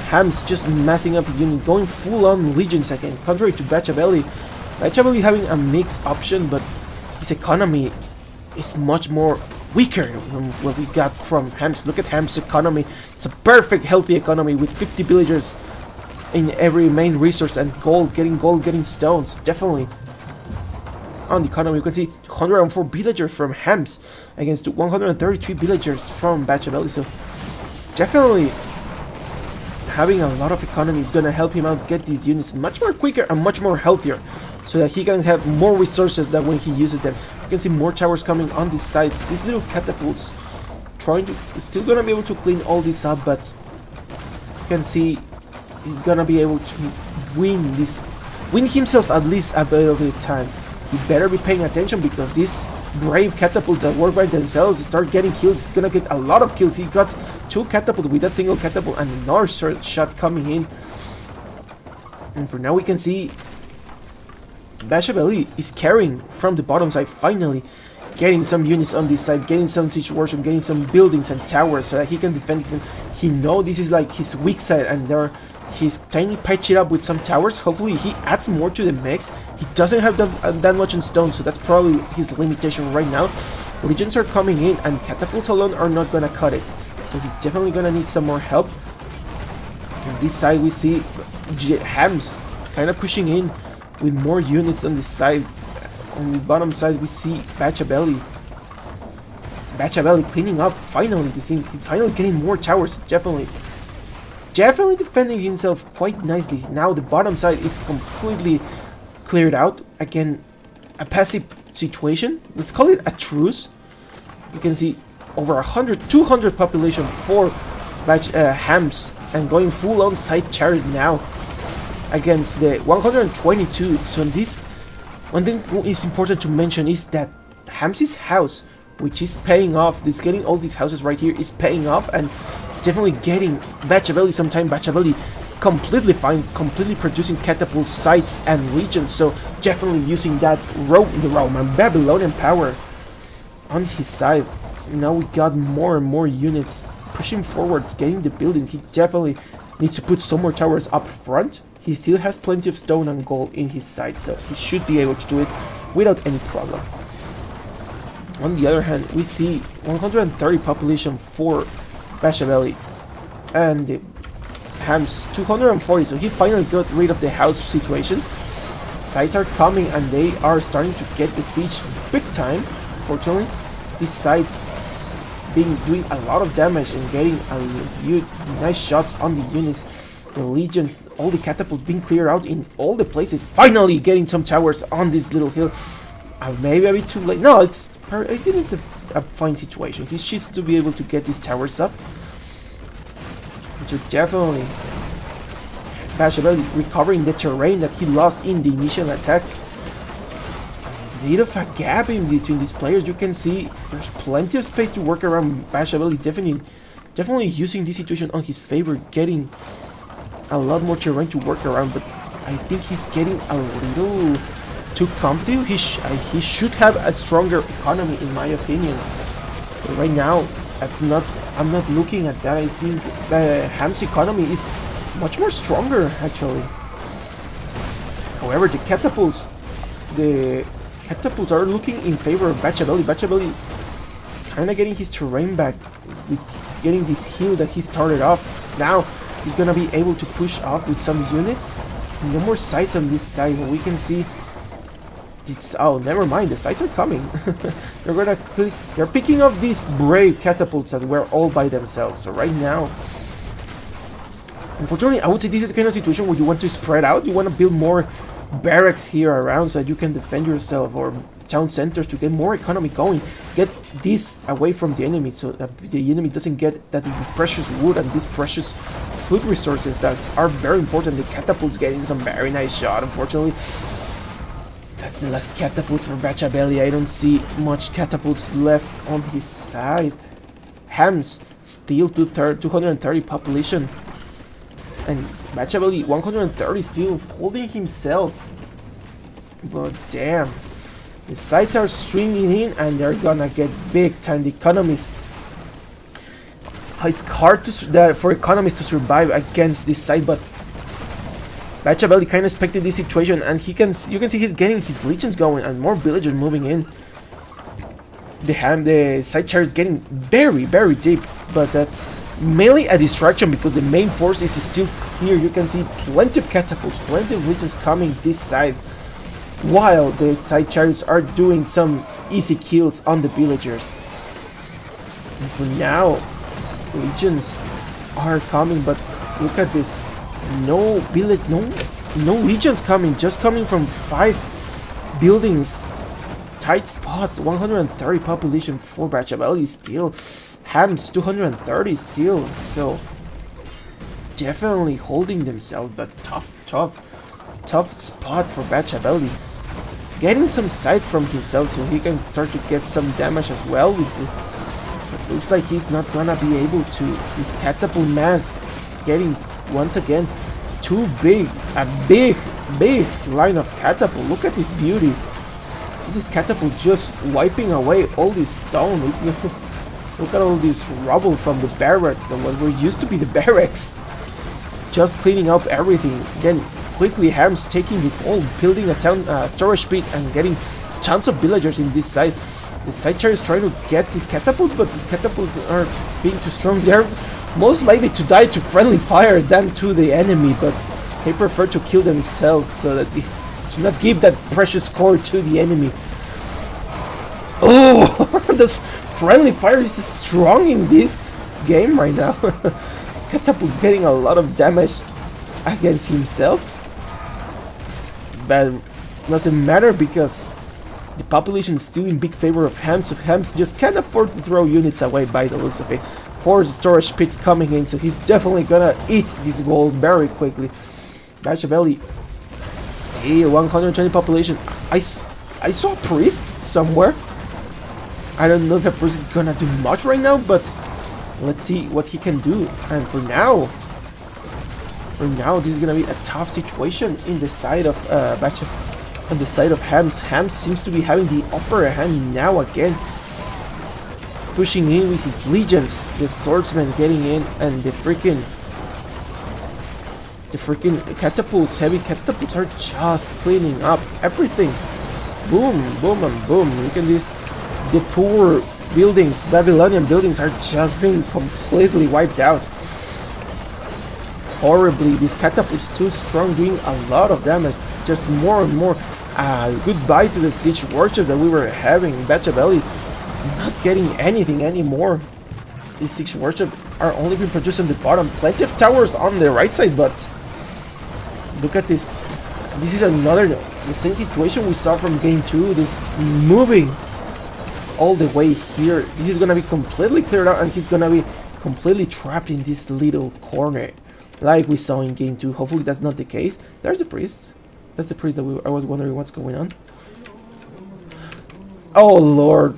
Hamz just massing up the unit, going full on legions again, contrary to Bachavelli. Bachavelli having a mixed option, but his economy is much more weaker than what we got from Hamz. Look at Hamz's economy. It's a perfect, healthy economy with 50 villagers in every main resource and gold, getting stones. Definitely. On the economy, you can see 104 villagers from Hamz against 133 villagers from Bachavelli. So definitely having a lot of economy is gonna help him out get these units much more quicker and much more healthier, so that he can have more resources that when he uses them. You can see more towers coming on these sides. These little catapults still gonna be able to clean all this up, but you can see he's gonna be able to win himself at least a bit of the time. You better be paying attention, because these brave catapults that work by themselves start getting kills. He's gonna get a lot of kills. He got 2 catapults with that single catapult and another shot coming in. And for now we can see Bachavelli is carrying from the bottom side, finally getting some units on this side, getting some situation, getting some buildings and towers so that he can defend them. He knows this is like his weak side, and he's tiny patch it up with some towers. Hopefully he adds more to the mix. He doesn't have that much in stone, so that's probably his limitation right now. Legions are coming in, and catapults alone are not gonna cut it, so he's definitely gonna need some more help. On this side we see Hamz kind of pushing in with more units on this side. On the bottom side we see Bachavelli cleaning up. Finally, he's finally getting more towers. Definitely defending himself quite nicely. Now the bottom side is completely cleared out. Again, a passive situation. Let's call it a truce. You can see over 200 population for Hamz, and going full on side chariot now against the 122. So this one thing is important to mention is that Hamz's house, which is paying off, getting all these houses right here is paying off, and definitely getting Bachavelli some time. Bachavelli completely fine, completely producing catapult sites and legions, so definitely using that the Roman Babylonian power on his side. Now we got more and more units pushing forwards, getting the buildings. He definitely needs to put some more towers up front. He still has plenty of stone and gold in his side, so he should be able to do it without any problem. On the other hand, we see 130 population for Bachavelli, and Hamz 240, so he finally got rid of the house situation. Sides are coming, and they are starting to get the siege big time. Fortunately, these sides doing a lot of damage and getting nice shots on the units. The legions, all the catapults being cleared out in all the places. Finally getting some towers on this little hill. Maybe a bit too late. No, I think it's a fine situation. He's just to be able to get these towers up. So definitely Bachavelli recovering the terrain that he lost in the initial attack. A bit of a gap in between these players. You can see there's plenty of space to work around. Bachavelli definitely using this situation on his favor, getting a lot more terrain to work around, but I think he's getting a little too comfortable. He should have a stronger economy, in my opinion. But right now, I'm not looking at that. I think the Hamz economy is much more stronger, actually. However, the catapults are looking in favor of Bachavelli. Bachavelli kind of getting his terrain back with getting this hill that he started off. Now he's gonna be able to push off with some units. No more sites on this side. We can see oh, never mind, the sites are coming. They're picking up these brave catapults that were all by themselves. So right now, unfortunately, I would say this is the kind of situation where you want to spread out. You want to build more barracks here around so that you can defend yourself, or town centers to get more economy going. Get this away from the enemy so that the enemy doesn't get that precious wood and these precious food resources that are very important. The catapults getting some very nice shot. Unfortunately, that's the last catapult for Bachavelli. I don't see much catapults left on his side. Hamz still 230 population, and Bachavelli 130 still holding himself. But damn, the sides are swinging in, and they're gonna get big time. The economies, it's hard for economies to survive against this side, but Bachavelli kind of expected this situation, and you can see he's getting his legions going and more villagers moving in. the side chart is getting very, very deep, but that's mainly a distraction because the main force is still here. You can see plenty of catapults, plenty of legions coming this side, while the side chariots are doing some easy kills on the villagers. And for now, legions are coming, but look at this. No village, no legions coming, just coming from 5 buildings. Tight spot, 130 population for Bachavelli still. Hamz 230 still, so definitely holding themselves, but tough spot for Bachavelli. Getting some sight from himself so he can start to get some damage as well with it. It looks like he's not gonna be able to. His catapult mass getting once again too big. A big line of catapult. Look at this beauty. This catapult just wiping away all this stone. Look at all this rubble from the barracks, and what were used to be the barracks. Just cleaning up everything. Then quickly Hamz taking the gold, building a town storage pit and getting tons of villagers in this side. The side chair is trying to get these catapults, but these catapults are being too strong. They're most likely to die to friendly fire than to the enemy, but they prefer to kill themselves so that they should not give that precious core to the enemy. Oh, this friendly fire is strong in this game right now. This catapult's getting a lot of damage against himself, but it doesn't matter because the population is still in big favor of Hamz, so Hamz just can't afford to throw units away by the looks of it. 4 storage pits coming in, so he's definitely gonna eat this gold very quickly. Bachavelli, still 120 population. I saw a priest somewhere. I don't know if a priest is gonna do much right now, but let's see what he can do. And for now, this is gonna be a tough situation in the side of on the side of Hamz. Hamz seems to be having the upper hand now again, pushing in with his legions. The swordsman getting in, and the freaking catapults, heavy catapults, are just cleaning up everything. Boom, boom, and boom. Look at this. The poor buildings, Babylonian buildings, are just being completely wiped out. Horribly, this catapult is too strong, doing a lot of damage. Just more and more. Goodbye to the siege workshop that we were having. Bachavelli not getting anything anymore. These siege workshops are only being produced on the bottom. Plenty of towers on the right side, but look at this. This is the same situation we saw from game 2. This moving all the way here. This is gonna be completely cleared out, and he's gonna be completely trapped in this little corner like we saw in game 2. Hopefully that's not the case. There's a priest. That's the priest that I was wondering what's going on. Oh lord.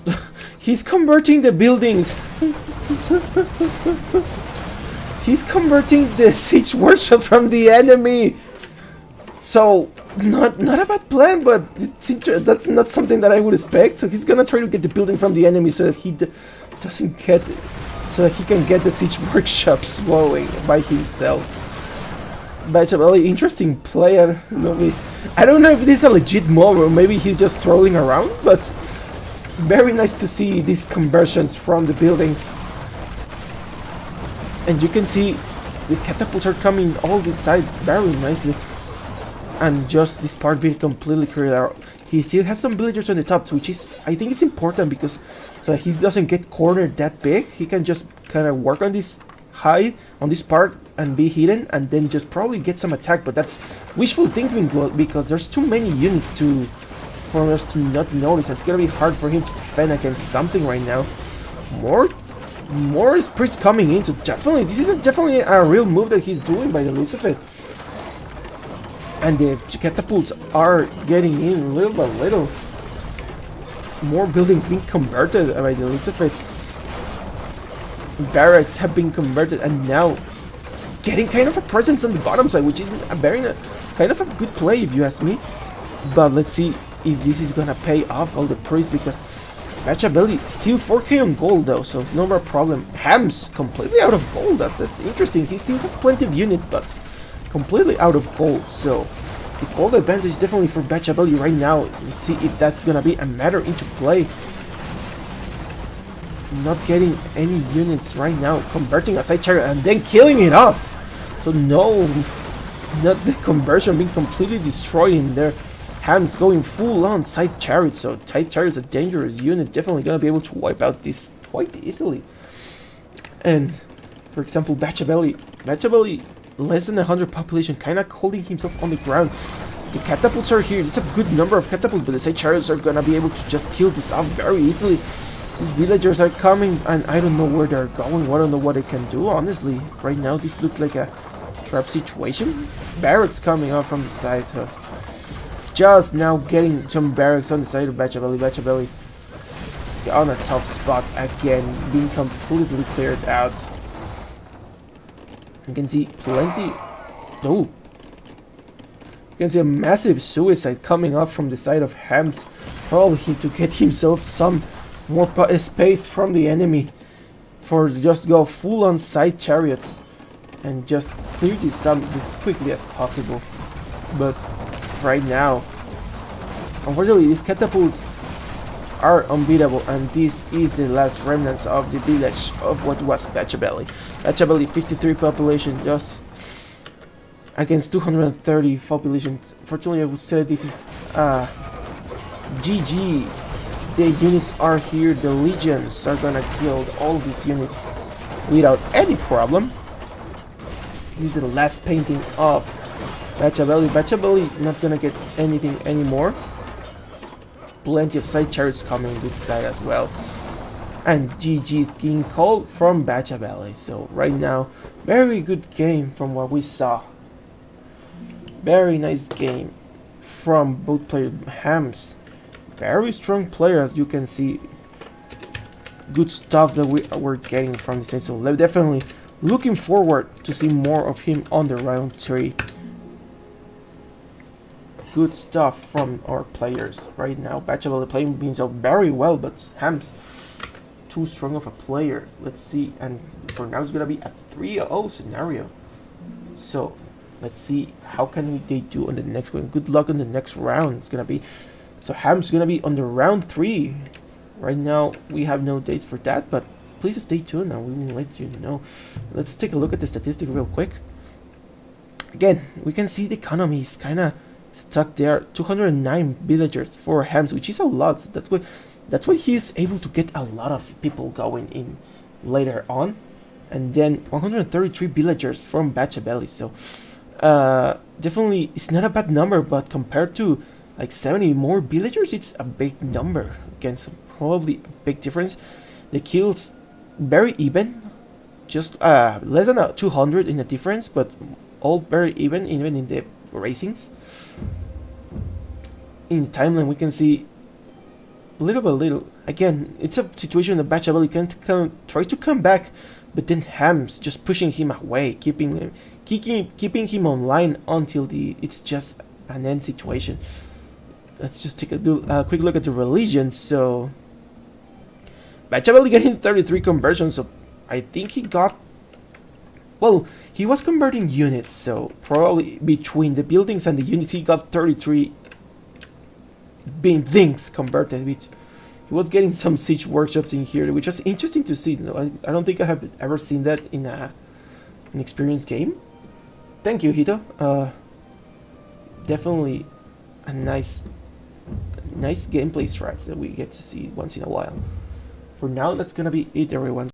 He's converting the buildings. He's converting the siege workshop from the enemy. So not a bad plan, but that's not something that I would expect. So he's gonna try to get the building from the enemy so that he doesn't get it, so that he can get the siege workshops going by himself. Bachavelli, interesting play. I don't know if this is a legit mob or maybe he's just trolling around, but very nice to see these conversions from the buildings. And you can see the catapults are coming all this side very nicely. And just this part being completely cleared out. He still has some villagers on the top, which is, I think it's important because so he doesn't get cornered that big. He can just kind of work on this high, on this part, and be hidden, and then just probably get some attack. But that's wishful thinking because there's too many units for us to not notice. It's gonna be hard for him to defend against something right now. More priests coming in, so definitely this is definitely a real move that he's doing by the looks of it. And the catapults are getting in little by little. More buildings being converted by the looks of it. Barracks have been converted, and now getting kind of a presence on the bottom side, which isn't a very kind of a good play if you ask me. But let's see if this is gonna pay off all the priests, because Bachavelli still 4k on gold though, so no more problem. Hamz completely out of gold. That's interesting. He still has plenty of units, but completely out of gold. So the gold advantage is definitely for Bachavelli right now. Let's see if that's gonna be a matter into play. not getting any units right now, converting a side chariot and then killing it off. So no, not the conversion being completely destroyed in there. Hamz going full on side chariot, so side chariot's a dangerous unit, definitely gonna be able to wipe out this quite easily. And for example, Bachavelli less than 100 population, kinda holding himself on the ground. The catapults are here. It's a good number of catapults, but the side chariots are gonna be able to just kill this off very easily. These villagers are coming, and I don't know where they're going. I don't know what they can do, honestly. Right now, this looks like a trap situation. Barracks coming up from the side. Just now getting some barracks on the side of Bachavelli. Bachavelli on a tough spot again, being completely cleared out. You can see plenty. Oh. You can see a massive suicide coming up from the side of Hamz, probably to get himself some more space from the enemy for just go full on side chariots and just clear this up as quickly as possible. But right now, unfortunately, these catapults are unbeatable, and this is the last remnants of the village of what was Bachavelli. Bachavelli 53 population just against 230 population. Fortunately, I would say this is GG. The units are here, the legions are gonna kill all these units without any problem. This is the last painting of Bachavelli. Bachavelli not gonna get anything anymore. Plenty of side chariots coming this side as well. And GG is being called from Bachavelli. So right now, very good game from what we saw. Very nice game from both players. Hamz, very strong player, as you can see. Good stuff that we're getting from this side. So definitely looking forward to see more of him on the round 3. Good stuff from our players right now. Bachavelli playing himself very well, but Hamz too strong of a player. Let's see, and for now it's gonna be a 3-0 scenario. So let's see how can they do on the next one. Good luck on the next round. It's gonna be so Hamz gonna be on the round 3. Right now we have no dates for that, but please stay tuned and we will let you know. Let's take a look at the statistic real quick. Again, we can see the economy is kinda stuck there. 209 villagers for Hamz, which is a lot. So that's why he's able to get a lot of people going in later on. And then 133 villagers from Bachavelli. So definitely it's not a bad number, but compared to like 70 more villagers, it's a big number. Against probably a big difference. The kills very even, just less than 200 in the difference, but all very even in the racings. In the timeline we can see little by little. Again, it's a situation that Bachavelli tries to come back, but then Hamz just pushing him away, keeping him online until it's just an end situation. Let's just take a quick look at the religion. So Bachavelli getting 33 conversions, so I think he got, well, he was converting units, so probably between the buildings and the units he got 33 being things converted, which he was getting some siege workshops in here, which was interesting to see. I don't think I have ever seen that in an experienced game. Thank you, Hito. Definitely a nice gameplay strats that we get to see once in a while. For now, that's gonna be it, everyone.